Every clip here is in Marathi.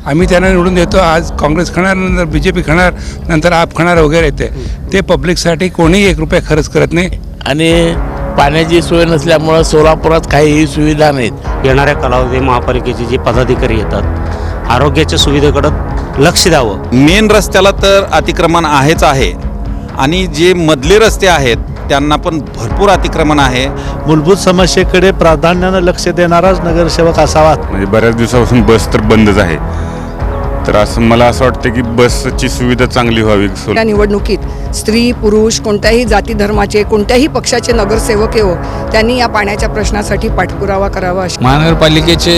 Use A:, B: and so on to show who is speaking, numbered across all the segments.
A: आम्ही त्यांना निवडून देतो. आज काँग्रेस खाणार, नंतर BJP खाणार, नंतर आप खाणार वगैरे येते. ते पब्लिकसाठी कोणीही 1 रुपया खर्च करत नाही.
B: आणि पाण्याची सोय नसल्यामुळं सोलापुरात काहीही सुविधा नाहीत.
C: येणाऱ्या कालावधी महापालिकेचे जे पदाधिकारी येतात आरोग्याच्या सुविधेकडं लक्ष द्यावं.
D: मेन रस्त्याला तर अतिक्रमण आहेच आहे आणि जे मधले रस्ते आहेत त्यांना पण भरपूर अतिक्रमण आहे.
E: मूलभूत समस्येकडे प्राधान्यानं लक्ष देणाराच नगरसेवक असावा.
F: म्हणजे बऱ्याच दिवसापासून बस तर बंदच आहे, तर असं मला असं वाटतं की बसची सुविधा चांगली व्हावी.
G: या निवडणुकीत स्त्री पुरुष कोणत्याही जाती धर्माचे कोणत्याही पक्षाचे नगरसेवक हो त्यांनी या पाण्याच्या प्रश्नासाठी पाठपुरावा करावा.
H: महानगरपालिकेचे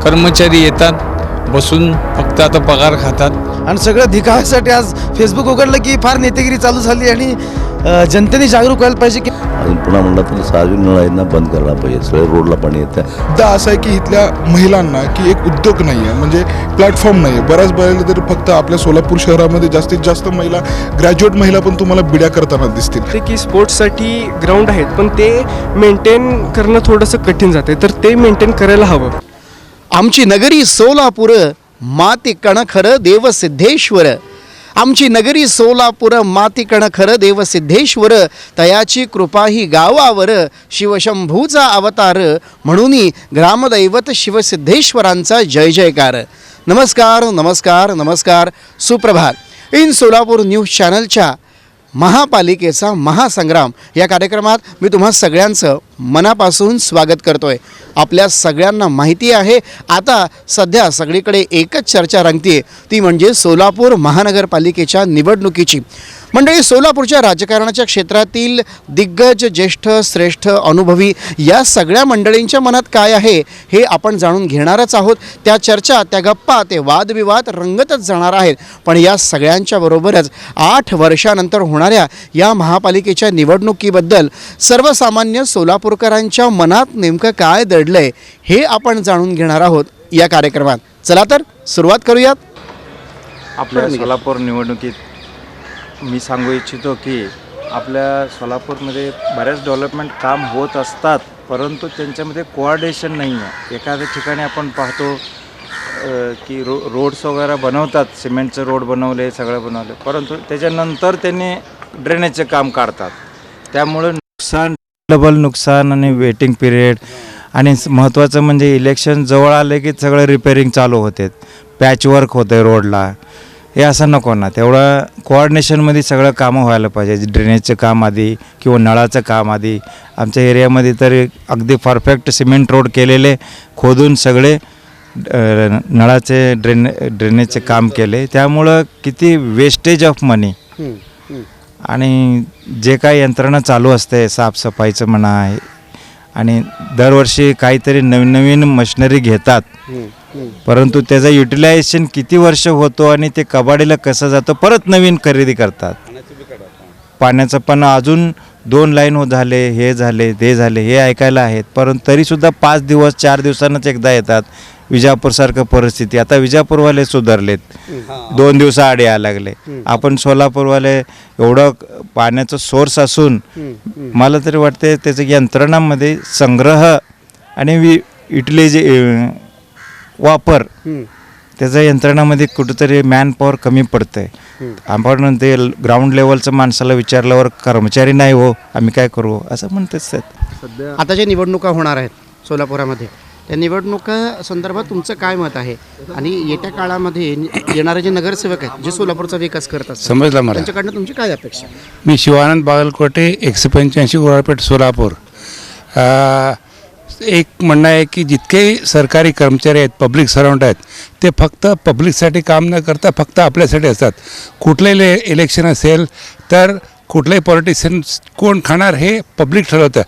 H: कर्मचारी येतात, बसून फक्त आता पगार खातात
E: आणि सगळं दिखाव्यासाठी आज फेसबुक उघडलं की फार नेतेगिरी चालू झाली आणि जनतेने जागरूक व्हायला पाहिजे की
I: पुन्हा म्हणलं तर सार्वजनिक नळांना बंद करायला पाहिजे. सगळं रोडला पाणी येतं.
J: मुद्दा असा आहे की इथल्या महिलांना की एक उद्योग नाही आहे, म्हणजे प्लॅटफॉर्म नाही आहे. बऱ्याच वेळेला तर फक्त आपल्या सोलापूर शहरामध्ये जास्तीत जास्त महिला ग्रॅज्युएट महिला पण तुम्हाला बिड्या करताना दिसतील.
K: ते की स्पोर्ट्ससाठी ग्राउंड आहेत पण ते मेंटेन करणं थोडंसं कठीण जाते, तर ते मेंटेन करायला हवं.
L: आमची नगरी सोलापूर माती कणखर देव सिद्धेश्वर. आमची नगरी सोलापूर माती कणखर देव सिद्धेश्वर. तयाची कृपा ही गावावर शिवशंभूचा अवतार. म्हणून ग्रामदैवत शिवसिद्धेश्वरांचा जय जयकार. नमस्कार नमस्कार नमस्कार. सुप्रभात. इन सोलापूर न्यूज चॅनलच्या महापालिकेचा महासंग्राम या कार्यक्रमात मी तुम्हा सगळ्यांचं मनापासून स्वागत करतोय. आपल्या सगळ्यांना माहिती आहे आता सध्या सगळीकडे एकच चर्चा रंगते, ती म्हणजे सोलापूर महानगरपालिकेच्या निवडणुकीची. मंडळी, सोलापूरच्या राजकारणाच्या क्षेत्रातील दिग्गज ज्येष्ठ श्रेष्ठ अनुभवी या सगळ्या मंडळींच्या मनात काय आहे हे आपण जाणून घेणारच आहोत. त्या चर्चा, त्या गप्पा, ते वादविवाद रंगतच जाणार आहेत. पण या सगळ्यांच्या बरोबरच 8 वर्षानंतर होणाऱ्या या महापालिकेच्या निवडणुकीबद्दल सर्वसामान्य सोलापूरकरांच्या मनात नेमकं काय दडलंय हे आपण जाणून घेणार आहोत या कार्यक्रमात. चला तर सुरुवात करूयात.
M: आपल्या सोलापूर निवडणुकीत मी सांगू इच्छितो की आपल्या सोलापूरमध्ये बऱ्याच डेव्हलपमेंट काम होत असतात, परंतु त्यांच्यामध्ये कोऑर्डिनेशन नाही आहे. एखाद्या ठिकाणी आपण पाहतो की रोड्स वगैरे बनवतात, सिमेंटचं रोड बनवले, सगळं बनवले, परंतु त्याच्यानंतर त्यांनी ड्रेनेजचं काम काढतात. त्यामुळे डबल नुकसान आणि वेटिंग पिरियड. आणि महत्त्वाचं म्हणजे इलेक्शन जवळ आले की सगळं रिपेअरिंग चालू होते, पॅचवर्क होते रोडला. हे असं नको ना. तेवढं कोऑर्डिनेशनमध्ये सगळं कामं व्हायला पाहिजे. ड्रेनेजचं काम आधी किंवा नळाचं काम आधी. आमच्या एरियामध्ये तर अगदी परफेक्ट सिमेंट रोड केलेले, खोदून सगळे नळाचे ड्रेनेजचे काम केले. त्यामुळं किती वेस्टेज ऑफ मनी. आणि जे काही यंत्रणा चालू असते साफसफाईचं म्हणा, आणि दरवर्षी काहीतरी नवीन नवीन मशिनरी घेतात, परंतु त्याचं युटिलायझेशन किती वर्ष होतो आणि ते कबाडीला कसं जातं, परत नवीन खरेदी करतात. पाण्याचं पण अजून 2 लाईन झाले, हे झाले, ते झाले, हे ऐकायला आहेत, परंतु तरीसुद्धा 5 दिवस 4 दिवसांनाच एकदा येतात. विजापूरसारखं परिस्थिती. आता विजापूरवाले सुधारलेत, 2 दिवसाआड यायला लागले. आपण सोलापूरवाले एवढं पाण्याचं सोर्स असून मला तरी वाटते त्याचं यंत्रणामध्ये संग्रह आणि वापर त्याच्या यंत्रणामध्ये कुठेतरी मॅनपॉवर कमी पडतं आहे. आपण ते ग्राउंड लेवलचं माणसाला विचारल्यावर कर्मचारी नाही हो, आम्ही काय करू असं म्हणतेच.
L: आता ज्या निवडणुका होणार आहेत सोलापुरामध्ये, त्या निवडणुका संदर्भात तुमचं काय मत आहे? आणि येत्या काळामध्ये येणारे जे नगरसेवक आहेत जे सोलापूरचा विकास करतात,
A: समजलं मला,
L: त्यांच्याकडनं तुमची काय अपेक्षा?
A: मी शिवानंद बागलकोटे, 185 गोरापेठ, सोलापूर. एक म्हणणं आहे की जितके सरकारी कर्मचारी आहेत, पब्लिक सर्वंट आहेत, ते फक्त पब्लिकसाठी काम न करता फक्त आपल्यासाठी असतात. कुठलेही इलेक्शन असेल तर कुठलेही पॉलिटिशियन कोण खाणार हे पब्लिक ठरवतं,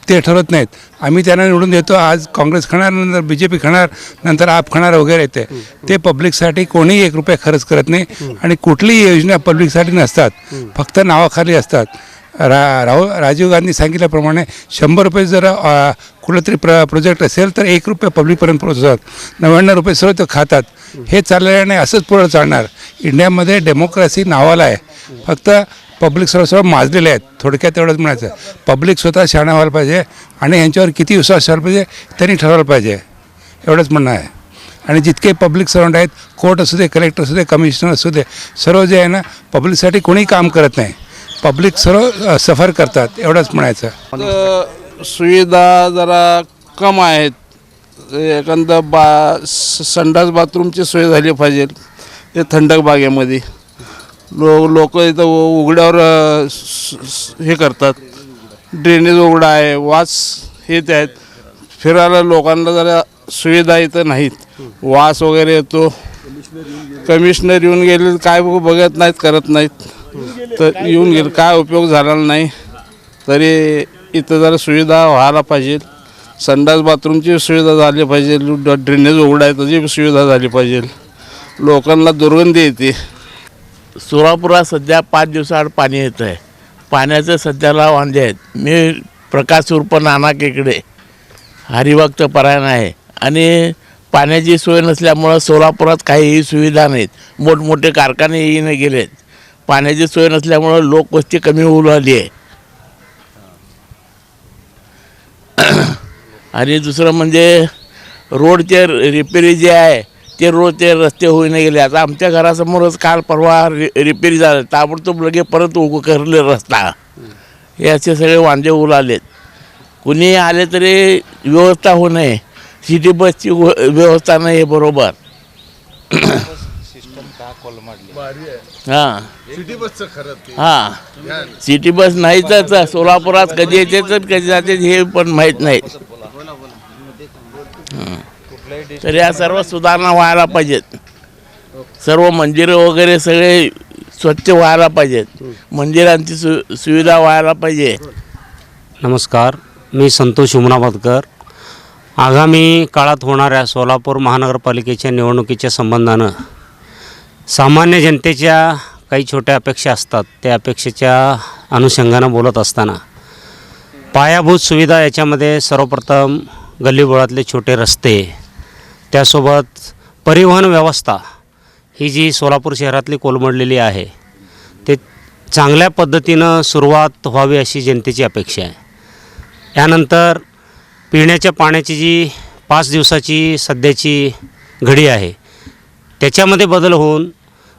A: ते ठरवत नाहीत. आम्ही त्यांना निवडून देतो. आज काँग्रेस खाणार, नंतर BJP खाणार, नंतर आप खाणार वगैरे येते. ते पब्लिकसाठी कोणीही 1 रुपया खर्च करत नाही. आणि कुठलीही योजना पब्लिकसाठी नसतात, फक्त नावाखाली असतात. राजीव गांधी सांगितल्याप्रमाणे 100 रुपये जर कुठलं तरी प्रोजेक्ट असेल तर 1 रुपया पब्लिकपर्यंत पोहोचतात, 99 रुपये सर्व ते खातात. हे चाललेलं नाही, असंच पुढं चालणार. इंडियामध्ये डेमोक्रेसी नावाला आहे, फक्त पब्लिक सर्व माजलेले आहेत. थोडक्यात एवढंच म्हणायचं, पब्लिक स्वतः शहाणा व्हायला पाहिजे आणि यांच्यावर किती विश्वास ठेवायला पाहिजे त्यांनी ठरवायला पाहिजे, एवढंच म्हणणं आहे. आणि जितके पब्लिक सर्वंट आहेत, कोर्ट असू दे, कलेक्टर असू दे, कमिशनर असू दे, सर्व जे आहे ना पब्लिकसाठी कोणी काम करत नाही. पब्लिक सर्व सफर करतात, एवढंच म्हणायचं.
B: सुविधा जरा कम आहेत. एखादं संडास बाथरूमची सोय झाली पाहिजे ते थंडक बागेमध्ये. लोक इथं उघड्यावर हे करतात, ड्रेनेज उघडा आहे, वास येत आहेत. फिरायला लोकांना जरा सुविधा इथं नाहीत, वास वगैरे येतो. कमिशनर येऊन गेले काय बघत नाहीत, करत नाहीत. तर येऊन गेले काय उपयोग झाला नाही. तरी इथं जरा सुविधा व्हायला पाहिजे. संडास बाथरूमची सुविधा झाली पाहिजे, ड्रेनेज उघडा आहे त्याची सुविधा झाली पाहिजे. लोकांना दुर्गंधी येते. सोलापुरात सध्या 5 दिवसाआड पाणी येतं आहे. पाण्याचं सध्याला वांदे आहेत. मी प्रकाश उर्फ नाना केकडे, हरिभक्त परायण आहे. आणि पाण्याची सोय नसल्यामुळं सोलापुरात काहीही सुविधा नाहीत. मोठमोठे कारखाने येईन गेलेत. पाण्याची सोय नसल्यामुळं लोकवस्ती कमी होऊ लागली आहे. आणि दुसरं म्हणजे रोडचे रिपेरी जे आहे ते रोडचे रस्ते होईन गेले. आता आमच्या घरासमोरच काल परवा रिपेरी झालं, ताबडतोब लगे परत उभं करले रस्ता. हे असे सगळे वांदे उलालेत. कुणी आले तरी व्यवस्था होऊ नये. सिटी बसची व्यवस्था नाही आहे बरोबर. हां सिटी बस नाहीच. सोलापुरात कधी येते तर कधी जाते हे पण माहीत नाही. तर या सर्व सुधारणा व्हायला पाहिजेत. सर्व मंदिरं वगैरे सगळे स्वच्छ व्हायला पाहिजेत. मंदिरांची सुविधा व्हायला पाहिजे.
C: नमस्कार, मी संतोष उमनाबादकर. आगामी काळात होणाऱ्या सोलापूर महानगरपालिकेच्या निवडणुकीच्या संबंधानं सामान्य जनतेच्या काही छोट्या अपेक्षा असतात. त्या अपेक्षेच्या अनुषंगानं बोलत असताना पायाभूत सुविधा याच्यामध्ये सर्वप्रथम गल्लीबोळातले छोटे रस्ते, त्यासोबत परिवहन व्यवस्था ही जी सोलापूर शहरातली कोलमडलेली आहे ते चांगल्या पद्धतीनं सुरुवात व्हावी अशी जनतेची अपेक्षा आहे. यानंतर पिण्याच्या पाण्याची जी 5 दिवसाची सध्याची घडी आहे त्याच्यामध्ये बदल होऊन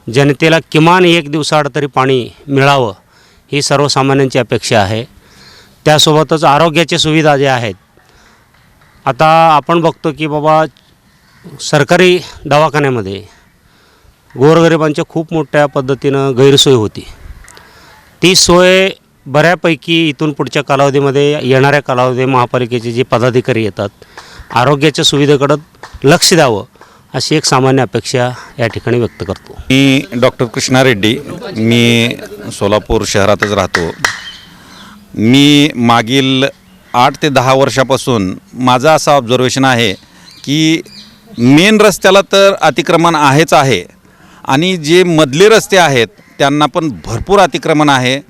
C: जनतेला किमान 1 दिवसाआड तरी पाणी मिळावं ही सर्वसामान्यांची अपेक्षा आहे. त्यासोबतच आरोग्याच्या सुविधा ज्या आहेत, आता आपण बघतो की बाबा सरकारी दवाखान्यामध्ये गोरगरिबांच्या खूप मोठ्या पद्धतीनं गैरसोय होती. ती सोय बऱ्यापैकी इथून पुढच्या कालावधीमध्ये येणाऱ्या कालावधीमध्ये महापालिकेचे जे पदाधिकारी येतात आरोग्याच्या सुविधेकडं लक्ष द्यावं अशी एक सामान्य अपेक्षा या ठिकाणी व्यक्त करतो.
D: मी डॉक्टर कृष्णा रेड्डी, मी सोलापूर शहरातच राहतो. मी मागील 8 ते 10 वर्षापासून माझं असं ऑब्झर्वेशन आहे की मेन रस्त्याला तर अतिक्रमण आहेच आहे आणि जे मधले रस्ते आहेत त्यांना पण भरपूर अतिक्रमण आहे.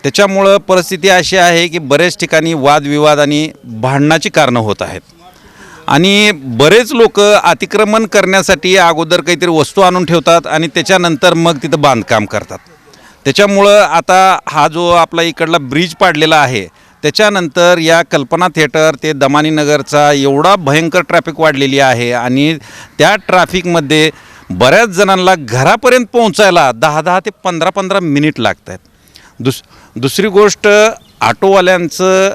D: त्याच्यामुळं परिस्थिती अशी आहे की बरेच ठिकाणी वादविवाद आणि भांडणाची कारणं होत आहेत. आणि बरेच लोक अतिक्रमण करण्यासाठी अगोदर काहीतरी वस्तू आणून ठेवतात आणि त्याच्यानंतर मग तिथं बांधकाम करतात. त्याच्यामुळं आता हा जो आपला इकडला ब्रिज पाडलेला आहे त्याच्यानंतर या कल्पना थिएटर ते दमानी नगरचा एवढा भयंकर ट्रॅफिक वाढलेली आहे आणि त्या ट्रॅफिकमध्ये बऱ्याच जणांना घरापर्यंत पोहोचायला 10 ते 15 मिनिट लागत आहेत. दुसरी गोष्ट, ऑटोवाल्यांचं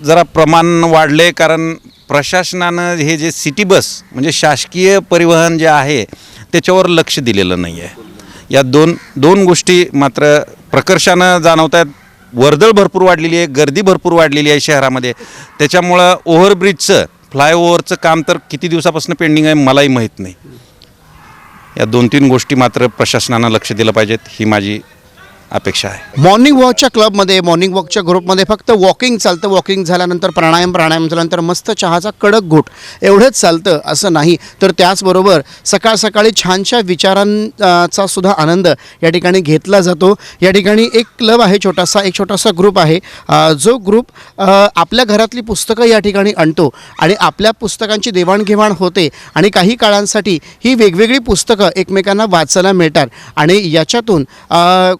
D: जरा प्रमाण वाढले कारण प्रशासनानं हे जे सिटी बस म्हणजे शासकीय परिवहन जे आहे त्याच्यावर लक्ष दिलेलं नाही आहे. या दोन गोष्टी मात्र प्रकर्षानं जाणवत आहेत. वर्दळ भरपूर वाढलेली आहे, गर्दी भरपूर वाढलेली आहे शहरामध्ये. त्याच्यामुळं ओव्हरब्रिजचं फ्लायओव्हरचं काम तर किती दिवसापासून पेंडिंग आहे मलाही माहीत नाही. या 2-3 गोष्टी मात्र प्रशासनानं लक्ष दिलं पाहिजेत ही माझी अपेक्षा आहे.
L: मॉर्निंग वॉकच्या क्लबमध्ये, मॉर्निंग वॉकच्या ग्रुपमध्ये फक्त वॉकिंग चालतं. वॉकिंग झाल्यानंतर प्राणायाम झाल्यानंतर मस्त चहाचा कडक घोट एवढंच चालतं असं नाही, तर त्याचबरोबर सकाळ सकाळी छानशा विचारांचा सुद्धा आनंद या ठिकाणी घेतला जातो. या ठिकाणी एक क्लब आहे, एक छोटासा ग्रुप आहे, जो ग्रुप आपल्या घरातली पुस्तकं या ठिकाणी आणतो आणि आपल्या पुस्तकांची देवाणघेवाण होते आणि काही काळांसाठी ही वेगवेगळी पुस्तकं एकमेकांना वाचायला मिळतात आणि याच्यातून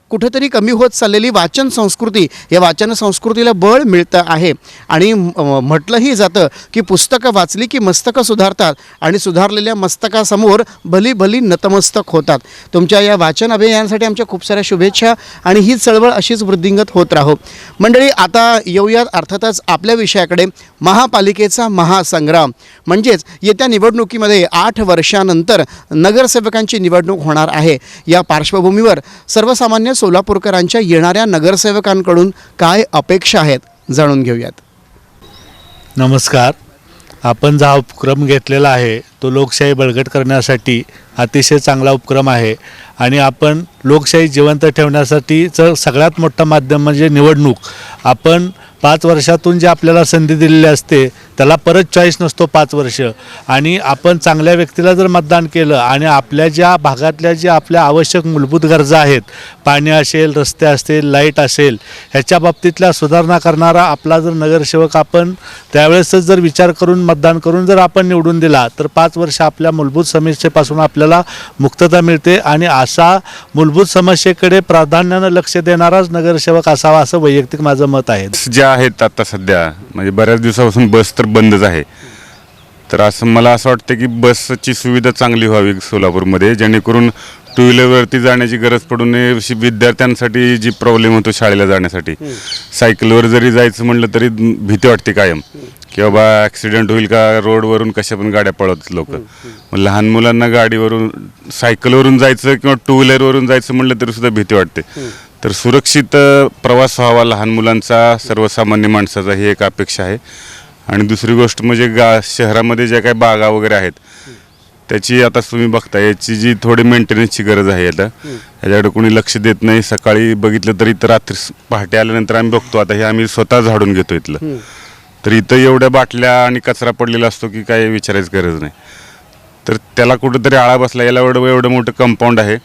L: कुठेतरी कुठंतरी कमी होत चाललेली वाचन संस्कृती, या वाचन संस्कृतीला बळ मिळतं आहे. आणि म्हटलंही जातं की पुस्तकं वाचली की मस्तकं सुधारतात आणि सुधारलेल्या मस्तकासमोर भली भली नतमस्तक होतात. तुमच्या या वाचन अभियानासाठी आमच्या खूप साऱ्या शुभेच्छा आणि ही चळवळ अशीच वृद्धिंगत होत राहो. मंडळी, आता येऊयात अर्थातच आपल्या विषयाकडे. महापालिकेचा महासंग्राम म्हणजेच येत्या निवडणुकीमध्ये 8 वर्षानंतर नगरसेवकांची निवडणूक होणार आहे. या पार्श्वभूमीवर सर्वसामान्य सोलापूरकरांच्या येणाऱ्या नगरसेवकांकडून काय अपेक्षा आहेत जाणून घेऊयात.
N: नमस्कार. आपण जो उपक्रम घेतलेला आहे तो लोकशाही बळकट करण्यासाठी अतिशय चांगला उपक्रम आहे आणि आपण लोकशाही जिवंत ठेवण्यासाठीचं सगळ्यात मोठं माध्यम म्हणजे निवडणूक. आपण 5 वर्षातून जे आपल्याला संधी दिलेली असते त्याला परत चॉईस नसतो 5 वर्ष. आणि आपण चांगल्या व्यक्तीला जर मतदान केलं आणि आपल्या ज्या भागातल्या ज्या आपल्या आवश्यक मूलभूत गरजा आहेत, पाणी असेल, रस्ते असतील, लाईट असेल, ह्याच्या बाबतीतल्या सुधारणा करणारा आपला जर नगरसेवक आपण त्यावेळेसच जर विचार करून मतदान करून जर आपण निवडून दिला तर 5 वर्ष आपल्या मूलभूत समस्येपासून आपल्याला मुक्तता मिळते. आणि असा मूलभूत समस्येकडे प्राधान्यानं लक्ष देणाराच नगरसेवक असावा असं वैयक्तिक माझं मत आहे.
F: ज्या आहेत आता सध्या म्हणजे बऱ्याच दिवसापासून बस तर बंदच आहे, तर असं मला असं वाटतं की बसची सुविधा चांगली व्हावी सोलापूरमध्ये, जेणेकरून टू व्हीलरवरती जाण्याची गरज पडू नये. विद्यार्थ्यांसाठी जी प्रॉब्लेम होतो शाळेला जाण्यासाठी, सायकलवर जरी जायचं म्हटलं तरी भीती वाटते कायम की बाबा ॲक्सिडेंट होईल का, रोडवरून कशा पण गाड्या पळवतात लोक. मग लहान मुलांना गाडीवरून सायकलवरून जायचं किंवा टू व्हीलरवरून जायचं म्हटलं तरी सुद्धा भीती वाटते. तर सुरक्षित प्रवास व्हावा लहान मुलांचा, सर्वसामान्य माणसाचा, ही एक अपेक्षा आहे. आणि दुसरी गोष्ट म्हणजे शहरामध्ये ज्या काही बागा वगैरे आहेत त्याची आता तुम्ही बघता याची जी थोडी मेंटेनन्सची गरज आहे. आता याच्याकडे कोणी लक्ष देत नाही. सकाळी बघितलं तरी तर रात्री पहाटे आल्यानंतर आम्ही बघतो, आता हे आम्ही स्वतः झाडून घेतो इथलं, तर इथं एवढ्या बाटल्या आणि कचरा पडलेला असतो की काय विचारायची गरज नाही. तर त्याला कुठंतरी आळा बसला. याला एवढं मोठं कंपाऊंड आहे,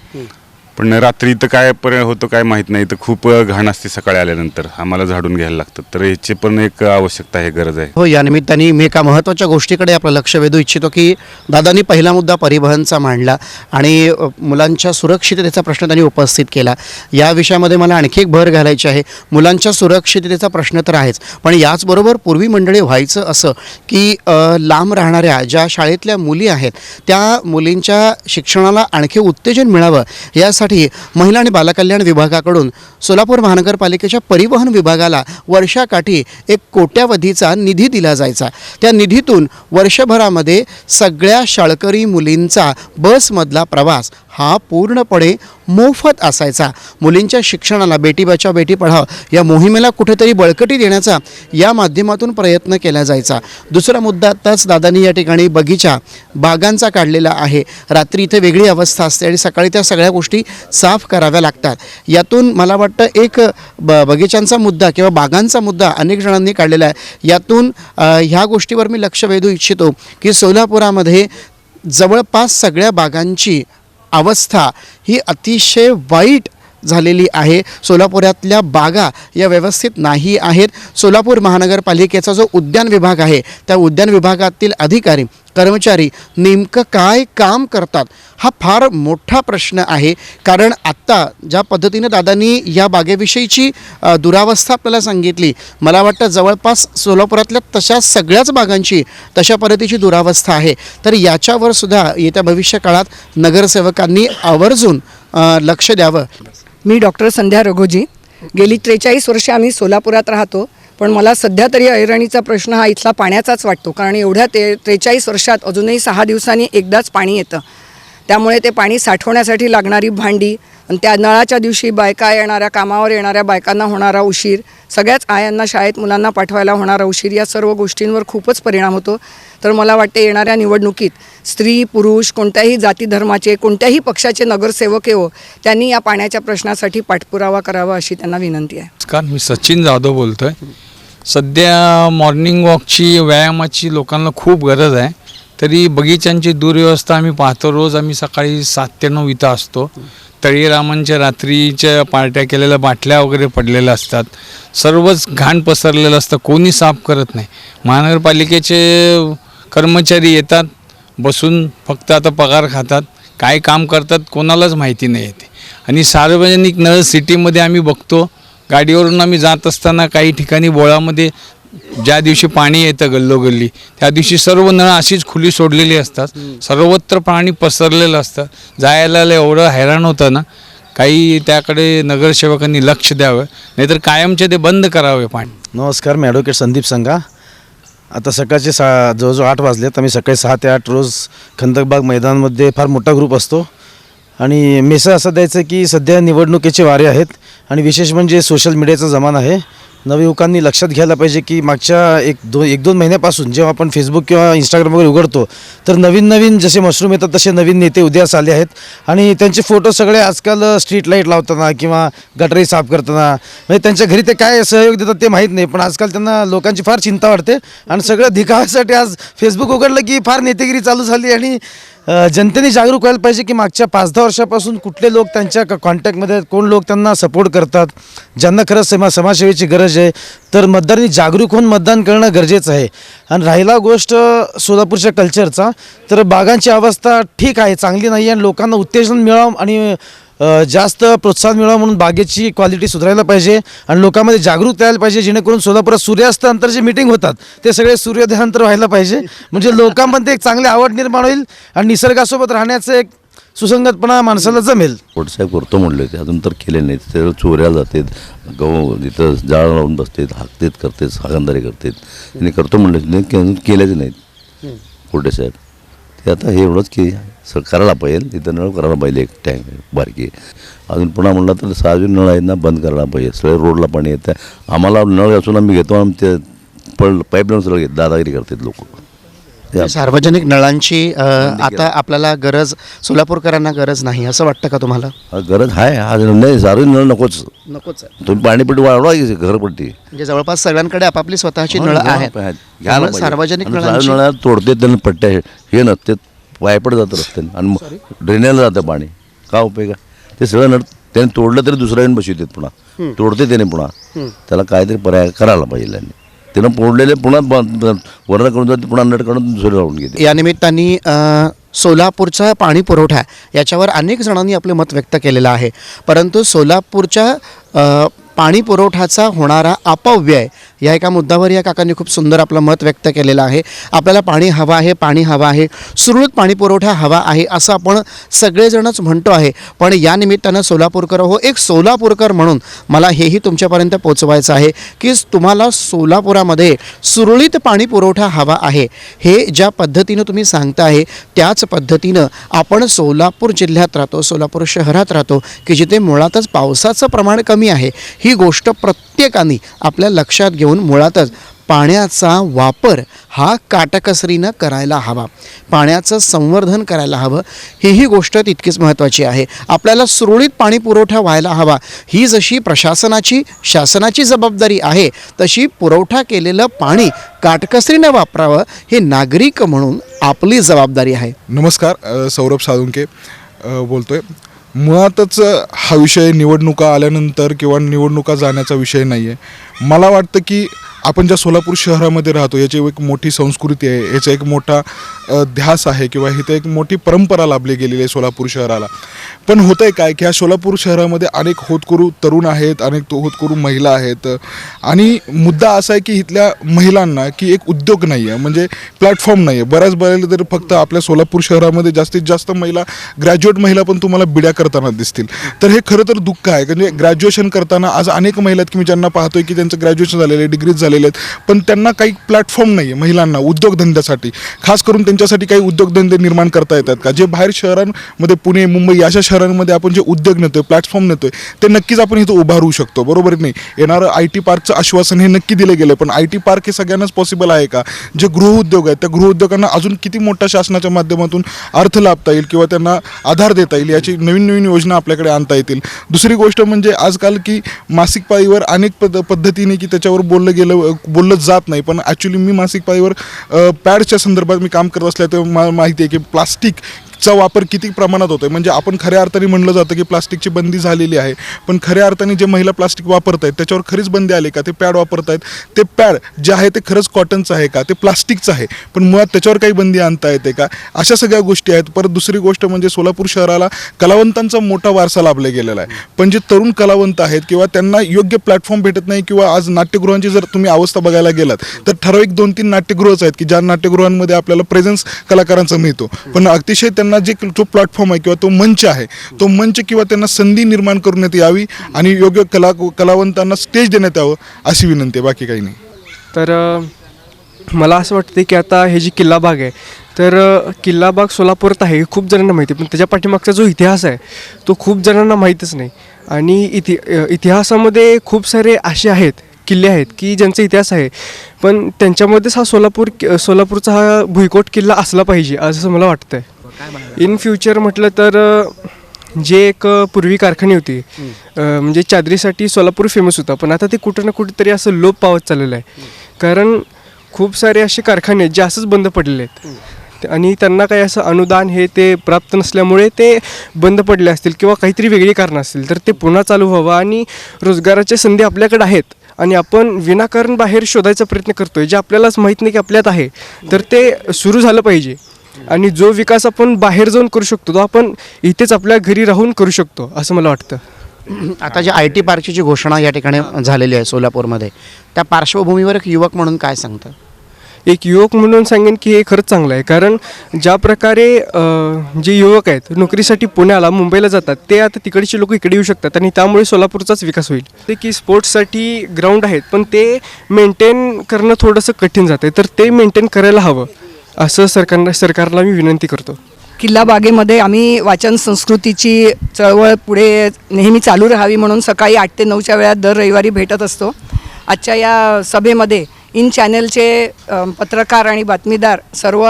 F: पण रात्री इथं काय पर्याय होतो काय माहीत नाही. तर खूप घाण असते सकाळी आल्यानंतर, आम्हाला झाडून घ्यायला लागतं. तर याची पण एक आवश्यकता आहे, गरज आहे.
L: हो, या निमित्ताने मी एका महत्त्वाच्या गोष्टीकडे आपलं लक्ष वेधू इच्छितो की दादांनी पहिला मुद्दा परिवहनचा मांडला आणि मुलांच्या सुरक्षिततेचा प्रश्न त्यांनी उपस्थित केला. या विषयामध्ये मला आणखी एक भर घालायची आहे. मुलांच्या सुरक्षिततेचा प्रश्न तर आहेच, पण याचबरोबर पूर्वी मंडळी व्हायचं असं की लांब राहणाऱ्या ज्या शाळेतल्या मुली आहेत त्या मुलींच्या शिक्षणाला आणखी उत्तेजन मिळावं यासाठी महिला आणि बालकल्याण विभागाकडून सोलापूर महानगरपालिकेच्या परिवहन विभागाला वर्षाकाठी एक कोट्यावधीचा निधी दिला जायचा. त्या निधीतून वर्षभरामध्ये सगळ्या शाळकरी मुलींचा बसमधला प्रवास हा पूर्णपणे मोफत असायचा. मुलींच्या शिक्षणाला बेटी बचाव बेटी पढाव या मोहिमेला कुठेतरी बळकटी देण्याचा या माध्यमातून प्रयत्न केला जायचा. दुसरा मुद्दा आत्ताच दादांनी या ठिकाणी बगीचा बागांचा काढलेला आहे. रात्री इथे वेगळी अवस्था असते आणि सकाळी त्या सगळ्या गोष्टी साफ कराव्या लागतात. यातून मला वाटतं एक बगीचांचा मुद्दा किंवा बागांचा मुद्दा अनेक जणांनी काढलेला आहे. यातून ह्या गोष्टीवर मी लक्ष वेधू इच्छितो की सोलापुरामध्ये जवळपास सगळ्या बागांची अवस्था ही अतिशय वाईट झालेली आहे. सोलापुरातल्या बागा या व्यवस्थित नाही आहेत. सोलापूर महानगरपालिकेचा जो उद्यान विभाग आहे त्या उद्यान विभागातील अधिकारी कर्मचारी नेमकं काय काम करतात हा फार मोठा प्रश्न आहे. कारण आत्ता ज्या पद्धतीने दादांनी या बागेविषयीची दुरावस्था आपल्याला सांगितली, मला वाटतं जवळपास सोलापुरातल्या तशा सगळ्याच बागांची तशा पद्धतीची दुरावस्था आहे. तर याच्यावर सुद्धा येत्या भविष्य काळात नगरसेवकांनी आवर्जून लक्ष द्यावं.
G: मी डॉक्टर संध्या रघोजी. गेली 43 वर्षे आम्ही सोलापुरात राहतो, पण मला सध्या तरी ऐरणीचा प्रश्न हा इथला पाण्याचाच वाटतो. कारण एवढ्या 43 वर्षात अजूनही 6 दिवसांनी एकदाच पाणी येतं. त्यामुळे ते पाणी साठवण्यासाठी लागणारी भांडी आणि त्या नळाच्या दिवशी बायका येणाऱ्या कामावर येणाऱ्या बायकांना होणारा उशीर, सगळ्याच आयांना शाळेत मुलांना पाठवायला होणारा उशीर, या सर्व गोष्टींवर खूपच परिणाम होतो. तर मला वाटते येणाऱ्या निवडणुकीत स्त्री पुरुष कोणत्याही जाती धर्माचे कोणत्याही पक्षाचे नगरसेवक येवो त्यांनी या पाण्याच्या प्रश्नासाठी पाठपुरावा करावा अशी त्यांना विनंती आहे.
H: नमस्कार, मी सचिन जाधव बोलतो आहे. सध्या मॉर्निंग वॉकची व्यायामाची लोकांना खूप गरज आहे. तरी बगीच्यांची दुर्व्यवस्था आम्ही पाहतो. रोज आम्ही सकाळी 7 ते 9 इथं असतो. तळीरामांच्या रात्रीच्या पार्ट्या केलेल्या बाटल्या वगैरे पडलेल्या असतात. सर्वच घाण पसरलेलं असतं, कोणी साफ करत नाही. महानगरपालिकेचे कर्मचारी येतात, बसून फक्त आता पगार खातात, काय काम करतात कोणालाच माहिती नाही येते. आणि सार्वजनिक नळ सिटीमध्ये आम्ही बघतो, गाडीवरून आम्ही जात असताना काही ठिकाणी बोळामध्ये ज्या दिवशी पाणी येतं गल्लोगल्ली त्या दिवशी सर्व नळ अशीच खुली सोडलेली असतात, सर्वत्र पाणी पसरलेलं असतं. जायला एवढं हैराण होतं ना, काही त्याकडे नगरसेवकांनी लक्ष द्यावं, नाहीतर कायमचे ते बंद करावे पाणी.
E: नमस्कार, मी ॲडव्होकेट संदीप संघा. आता सकाळचे जवळजवळ 8 वाजलेत. आम्ही सकाळी 6 ते 8 रोज खंदकबाग मैदानामध्ये फार मोठा ग्रुप असतो आणि मेसेज असं द्यायचं की सध्या निवडणुकीचे वारे आहेत आणि विशेष म्हणजे सोशल मीडियाचा जमाना आहे. नवयुवकांनी लक्षात घ्यायला पाहिजे की मागच्या एक दोन महिन्यापासून जेव्हा आपण फेसबुक किंवा इंस्टाग्राम वगैरे उघडतो तर नवीन जसे मशरूम येतात तसे नवीन नेते उदयास आले आहेत आणि त्यांचे फोटो सगळे आजकाल स्ट्रीट लाईट लावताना किंवा गटरी साफ करताना, म्हणजे त्यांच्या घरी ते काय सहयोग देतात ते माहीत नाही, पण आजकाल त्यांना लोकांची फार चिंता वाटते आणि सगळं दिखाव्यासाठी आज फेसबुक उघडलं की फार नेतेगिरी चालू झाली आणि जनतेने जागरूक व्हायला पाहिजे की मागच्या 5-10 वर्षापासून कुठले लोक त्यांच्या कॉन्टॅक्टमध्ये आहेत, कोण लोक त्यांना सपोर्ट करतात, ज्यांना खरंच समाजसेवेची गरज आहे. तर मतदारांनी जागरूक होऊन मतदान करणं गरजेचं आहे. आणि राहिला गोष्ट सोलापूरच्या कल्चरचा, तर बागांची अवस्था ठीक आहे, चांगली नाही आहे आणि लोकांना उत्तेजन मिळावं आणि जास्त प्रोत्साहन मिळावं म्हणून बागेची क्वालिटी सुधारायला पाहिजे आणि लोकांमध्ये जागरूकता यायला पाहिजे, जेणेकरून सोलापुरात सूर्यास्तानंतर जे मीटिंग होतात ते सगळे सूर्योदयानंतर व्हायला पाहिजे, म्हणजे लोकांमध्ये एक चांगली आवड निर्माण होईल आणि निसर्गासोबत राहण्याचं एक सुसंगतपणा माणसाला जमेल.
I: पोटसाहेब करतो म्हणले ते अजून तर केले नाहीत. ते चोऱ्याला जातात, गहू तिथं जाळ लावून बसतात, हाकतेत करतात, हागंदारी करतात. त्यांनी करतो म्हणले अजून केलेच नाहीत पोटेसाहेब. ते आता हे एवढंच की करायला पाहिजे, तिथं नळ करायला पाहिजे, एक टँक बारकी. अजून पुन्हा म्हणलं तर 6 नळ आहेत ना बंद करायला पाहिजे. सगळे रोडला पाणी येतं. आम्हाला नळ असून आम्ही घेतो, आम्ही ते पाईपलाईन सगळं घेत दादागिरी करतात लोक.
L: सार्वजनिक नळांची आता आपल्याला गरज, सोलापूरकरांना गरज नाही असं वाटतं का तुम्हाला?
I: गरज आहे, आज नाही सार्वजनिक नळ नकोच. तुम्ही पाणीपट्टी वाढवा घरपट्टी.
L: म्हणजे जवळपास सगळ्यांकडे आपापली स्वतःची नळ आहेत. सार्वजनिक
I: नळात तोडते त्यांना पट्ट्या हे नसते, पायपड जातं रस्त्याने आणि ड्रेनेजला जातं पाणी. का उपयोग आहे? ते सगळं नळ त्याने तोडलं तरी दुसऱ्या येऊन बसवतात, पुन्हा तोडते त्याने, पुन्हा त्याला काहीतरी पर्याय करायला पाहिजे. त्यानं पोडलेले पुन्हा वर्ण करून जाते, पुन्हा नट काढून दुसरे लावून घेते.
L: या निमित्ताने सोलापूरचा पाणी पुरवठा याच्यावर अनेक जणांनी आपले मत व्यक्त केलेलं आहे, परंतु सोलापूरच्या पाणी पुरवठ्याचा होणारा अपव्यय या एका मुद्द्यावर या काकांनी खूप सुंदर आपलं मत व्यक्त केलेलं आहे. आपल्याला पाणी हवं आहे, पाणी हवं आहे, सुरळीत पाणी पुरवठा हवा आहे असं आपण सगळेजणच म्हणतो आहे. पण या निमित्तानं सोलापूरकर हो, एक सोलापूरकर म्हणून मला हेही तुमच्यापर्यंत पोचवायचं आहे की तुम्हाला सोलापुरामध्ये सुरळीत पाणी पुरवठा हवा आहे. हे ज्या पद्धतीनं तुम्ही सांगता आहे त्याच पद्धतीनं आपण सोलापूर जिल्ह्यात राहतो, सोलापूर शहरात राहतो की जिथे मुळातच पावसाचं प्रमाण कमी आहे. ही गोष्ट प्रत्येकाने आपल्या लक्षात घेऊन मुळातच पाण्याचा वापर हा काटकसरीनं करायला हवा, पाण्याचं संवर्धन करायला हवं. ही गोष्ट तितकीच महत्त्वाची आहे. आपल्याला सुरळीत पाणी पुरवठा व्हायला हवा. ही जशी प्रशासनाची शासनाची जबाबदारी आहे तशी पुरवठा केलेलं पाणी काटकसरीनं वापरावं हे नागरिक म्हणून आपली जबाबदारी आहे.
J: नमस्कार, सौरभ साळुंके बोलतोय. मुळातच हा विषय निवडणुका आल्यानंतर किंवा निवडणुका जाण्याचा विषय नाही आहे. मला वाटतं की आपण ज्या सोलापूर शहरामध्ये राहतो याची एक मोठी संस्कृती आहे, याचा एक मोठा ध्यास आहे किंवा इथं एक मोठी परंपरा लाभली गेलेली आहे सोलापूर शहराला. पण होतं आहे काय की ह्या सोलापूर शहरामध्ये अनेक होतकरू तरुण आहेत, अनेक होतकरू महिला आहेत आणि मुद्दा असा आहे की इथल्या महिलांना की एक उद्योग नाही आहे, म्हणजे प्लॅटफॉर्म नाही आहे. बऱ्याच बघायला तर फक्त आपल्या सोलापूर शहरामध्ये जास्तीत जास्त महिला, ग्रॅज्युएट महिला पण तुम्हाला बिड्या करताना दिसतील. तर हे खरं तर दुःख आहे. म्हणजे ग्रॅज्युएशन करताना आज अनेक महिला आहेत की मी ज्यांना पाहतोय की त्यांचं ग्रॅज्युएशन झालेलं आहे, डिग्रीज झालेले आहेत, पण त्यांना काही प्लॅटफॉर्म नाही आहे महिलांना उद्योगधंद्यासाठी. खास करून त्यांच्यासाठी काही उद्योगधंदे निर्माण करता येतात का? जे बाहेर शहरांमध्ये पुणे, मुंबई अशा शहरांमध्ये आपण जे उद्योग नेतोय, प्लॅटफॉर्म नेतोय, ते नक्कीच आपण इथं उभारू शकतो, बरोबर नाही? येणारं IT पार्कचं आश्वासन हे नक्की दिलं गेलं, पण IT पार्क हे सगळ्यांनाच पॉसिबल आहे का? जे गृहउद्योग आहेत त्या गृहउद्योगांना अजून किती मोठ्या शासनाच्या माध्यमातून अर्थ लाभता येईल किंवा त्यांना आधार देता येईल याची नवीन योजना आपल्याकडे आणता येतील. दुसरी गोष्ट म्हणजे आजकाल की मासिक पाळीवर अनेक पद्धतीने की त्याच्यावर बोललं जात नाही, पण ॲक्च्युली मी मासिक पाळीवर पॅडच्या संदर्भात मी काम करत असल्या तर मला माहिती आहे की प्लास्टिक चा वापर किती प्रमाणात होतो आहे. म्हणजे आपण खऱ्या अर्थाने म्हणलं जातं की प्लास्टिकची बंदी झालेली आहे, पण खऱ्या अर्थाने जे महिला प्लास्टिक वापरत आहेत त्याच्यावर खरीच बंदी आली का? ते पॅड वापरत आहेत, ते पॅड जे आहे ते खरंच कॉटनचं आहे का, ते प्लास्टिकचं आहे, पण मुळात त्याच्यावर काही बंदी आणता येते का? अशा सगळ्या गोष्टी आहेत. परत दुसरी गोष्ट म्हणजे सोलापूर शहराला कलावंतांचा मोठा वारसा लाभला गेलेला आहे, पण जे तरुण कलावंत आहेत किंवा त्यांना योग्य प्लॅटफॉर्म भेटत नाही, किंवा आज नाट्यगृहांची जर तुम्ही अवस्था बघायला गेलात तर ठराविक 2-3 नाट्यगृहच आहेत की ज्या नाट्यगृहांमध्ये आपल्याला प्रेझेन्स कलाकारांचा मिळतो, पण अतिशय त्यांना जो प्लॅटफॉर्म आहे किंवा तो मंच आहे, तो मंच किंवा त्यांना संधी निर्माण करण्यात यावी आणि योग्य कलावंतांना स्टेज देण्यात यावं अशी विनंती आहे, बाकी काही नाही.
K: तर मला असं वाटतं की आता हे जी किल्ला बाग आहे, तर किल्ला बाग सोलापुरात आहे हे खूप जणांना माहिती आहे, पण त्याच्या पाठीमागचा जो इतिहास आहे तो खूप जणांना माहीतच नाही. आणि इतिहासामध्ये खूप सारे असे आहेत किल्ले आहेत की ज्यांचा इतिहास आहे, पण त्यांच्यामध्येच हा सोलापूरचा हा भुईकोट किल्ला असला पाहिजे असं मला वाटतं आहे. इन फ्युचर म्हटलं तर जे एक पूर्वी कारखाने होती, म्हणजे चादरीसाठी सोलापूर फेमस होता, पण आता ते कुठं ना कुठेतरी असं लोप पावत चाललेलं आहे. कारण खूप सारे असे कारखाने जे असंच बंद पडलेले आहेत आणि त्यांना काही असं अनुदान हे ते प्राप्त नसल्यामुळे ते बंद पडले असतील किंवा काहीतरी वेगळी कारणं असतील, तर ते पुन्हा चालू व्हावं. आणि रोजगाराच्या संधी आपल्याकडे आहेत आणि आपण विनाकारण बाहेर शोधायचा प्रयत्न करतोय जे आपल्यालाच माहीत नाही की आपल्यात आहे, तर ते सुरू झालं पाहिजे. आणि जो विकास आपण बाहेर जाऊन करू शकतो तो आपण इथेच आपल्या घरी राहून करू शकतो असं मला वाटतं.
L: आता जे IT पार्कची जी घोषणा या ठिकाणी झालेली आहे सोलापूरमध्ये, त्या पार्श्वभूमीवर एक युवक म्हणून काय सांगतं?
K: एक युवक म्हणून सांगेन की हे खरंच चांगलं आहे, कारण ज्या प्रकारे जे युवक आहेत नोकरीसाठी पुण्याला मुंबईला जातात, ते आता तिकडचे लोक इकडे येऊ शकतात आणि त्यामुळे सोलापूरचाच विकास होईल. ते की स्पोर्ट्ससाठी ग्राउंड आहेत, पण ते मेंटेन करणं थोडंसं कठीण जातं आहे, तर ते मेंटेन करायला हवं असं सरकारला मी विनंती करतो.
G: किल्ला बागेमध्ये आम्ही वाचन संस्कृतीची चळवळ पुढे नेहमी चालू राहावी म्हणून सकाळी 8 ते 9च्या वेळात दर रविवारी भेटत असतो. आजच्या या सभेमध्ये इन चॅनलचे पत्रकार आणि बातमीदार सर्व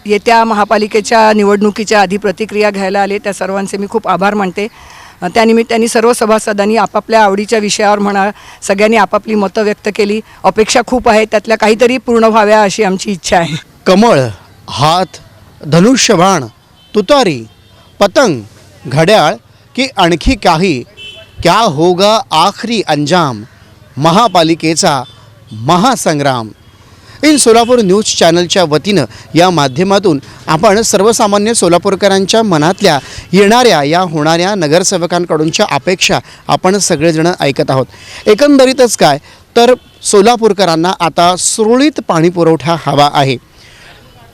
G: येत्या महापालिकेच्या निवडणुकीच्या आधी प्रतिक्रिया घ्यायला आले, त्या सर्वांचे मी खूप आभार मानते. त्यानिमित्ताने सर्व सभासदांनी आपापल्या आवडीच्या विषयावर म्हणा सगळ्यांनी आपापली मतं व्यक्त केली. अपेक्षा खूप आहेत, त्यातल्या काहीतरी पूर्ण व्हाव्या अशी आमची इच्छा आहे.
L: कमळ, हात, धनुष्यबाण, तुतारी, पतंग, घड्याळ की आणखी काही, क्या होगा आखरी अंजाम, महापालिकेचा महासंग्राम. इन सोलापूर न्यूज चॅनलच्या वतीनं या माध्यमातून आपण सर्वसामान्य सोलापूरकरांच्या मनातल्या येणाऱ्या या होणाऱ्या नगरसेवकांकडूनच्या अपेक्षा आपण सगळेजण ऐकत आहोत. एकंदरीतच काय तर सोलापूरकरांना आता सुरळीत पाणीपुरवठा हवा आहे.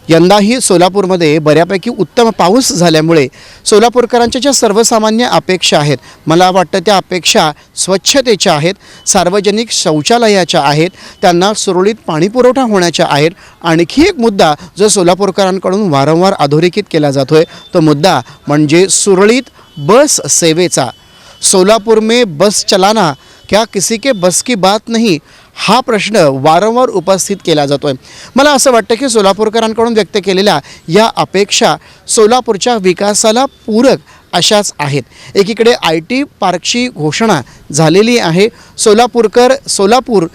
L: यंदाही सोलापूरमध्ये बऱ्यापैकी उत्तम पाऊस झाल्यामुळे सोलापूरकरांच्या ज्या सर्वसामान्य अपेक्षा आहेत, मला वाटतं त्या अपेक्षा स्वच्छतेच्या आहेत, सार्वजनिक शौचालयाच्या आहेत, त्यांना सुरळीत पाणीपुरवठा होण्याच्या आहेत. आणखी एक मुद्दा जो सोलापूरकरांकडून वारंवार अधोरेखित केला जातो आहे तो मुद्दा म्हणजे सुरळीत बस सेवेचा. सोलापुर में बस चलाना क्या किसी के बस की बात नहीं, हा प्रश्न वारंवार उपस्थित केला जातो आहे. मला असं वाटतं की सोलापूरकरांकडून व्यक्त केलेल्या या अपेक्षा सोलापूरच्या विकासाला पूरक अशाच आहेत. एकीकडे IT पार्कची घोषणा झालेली आहे. सोलापूर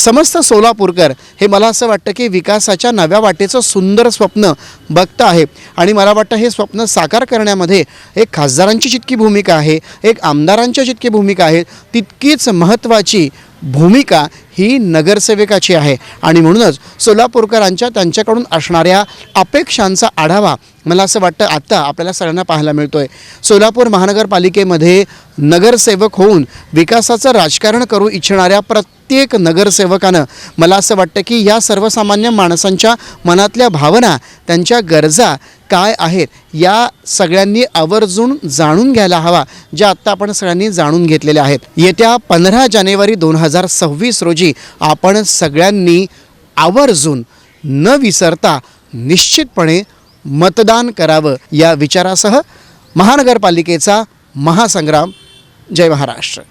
L: समस्त सोलापूरकर हे मला असं वाटतं की विकासाच्या नव्या वाटेचं सुंदर स्वप्न बघतं आहे आणि मला वाटतं हे स्वप्न साकार करण्यामध्ये एक खासदारांची जितकी भूमिका आहे, एक आमदारांची जितकी भूमिका आहे, तितकीच महत्त्वाची भूमिका ही नगरसेवकाची आहे. आणि म्हणूनच सोलापूरकरांच्या त्यांच्याकडून असणाऱ्या अपेक्षांचा आढावा मला असं वाटतं आत्ता आपल्याला सगळ्यांना पाहायला मिळतो आहे. सोलापूर महानगरपालिकेमध्ये नगरसेवक होऊन विकासाचं राजकारण करू इच्छिणाऱ्या प्रत्येक नगरसेवकानं मला असं वाटतं की या सर्वसामान्य माणसांच्या मनातल्या भावना, त्यांच्या गरजा काय आहेत या सगळ्यांनी आवर्जून जाणून घ्यायला हवा, ज्या आत्ता आपण सगळ्यांनी जाणून घेतलेल्या आहेत. येत्या 15 जानेवारी 2026 रोजी आपण सगळ्यांनी आवर्जून न विसरता निश्चितपणे मतदान करावं या विचारासह महानगरपालिकेचा महासंग्राम. जय महाराष्ट्र.